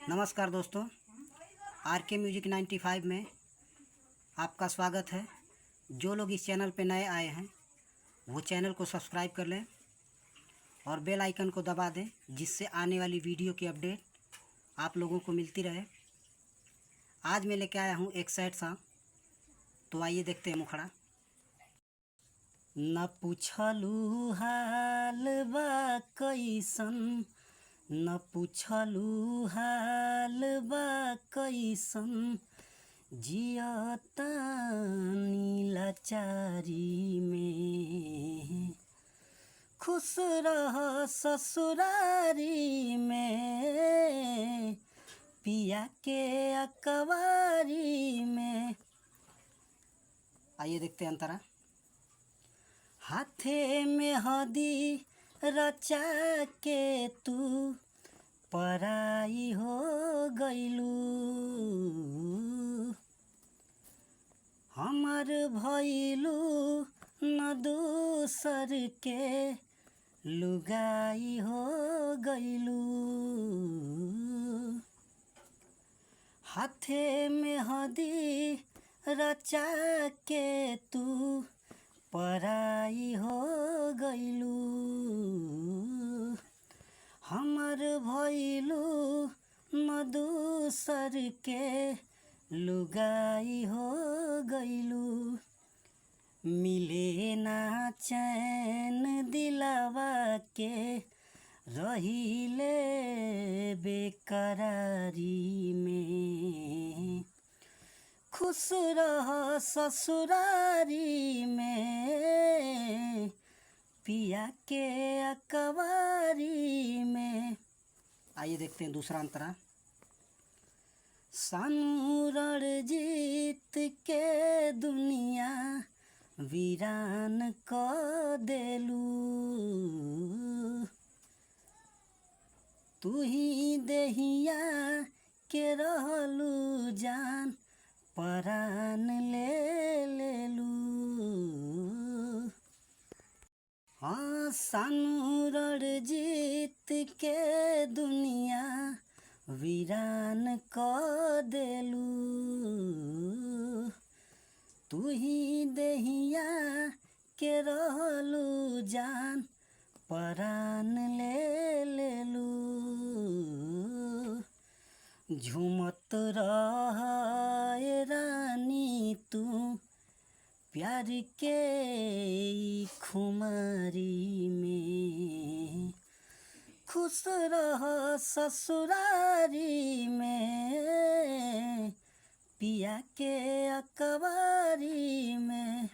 नमस्कार दोस्तों, आर के म्यूजिक 95 में आपका स्वागत है। जो लोग इस चैनल पे नए आए हैं वो चैनल को सब्सक्राइब कर लें और बेल आइकन को दबा दें, जिससे आने वाली वीडियो की अपडेट आप लोगों को मिलती रहे। आज मैं लेके आया हूँ एक सैड सॉन्ग, तो आइए देखते हैं मुखड़ा। न पूछलू हाल बा कैसन, न पूछलू हाल बा कैसन, जियतानी लाचारी में। खुश रह ससुरारी में, पिया के अकवारी में। आइए देखते हैं अंतरा। हाथे में हदी रचा के तू पराई हो गईलू, हमर भइलू न दूसर के लुगाई हो गईलू। हाथे में हदी रचा के तू पराई हो गईलू, हमर भइलू न दूसर के लुगाई हो गईलू। मिले ना चैन दिलावा के, रहिले बेकरारी में। खुश रह ससुरारी में, पिया के अकवारी में। आइए देखते हैं दूसरा अंतरा। सानू रणजीत के दुनिया वीरान क देलू, तू ही देहिया के रहलू जान, परान ले लेलू। हाँ, सानू रणजीत के दुनिया वीरान क देलू, तू ही देहिया के रहलू जान, परान ले लेलू। झूमत रह रानी तू प्यार के खुमारी में। खुश रह ससुरारी में, पिया के अकवारी में।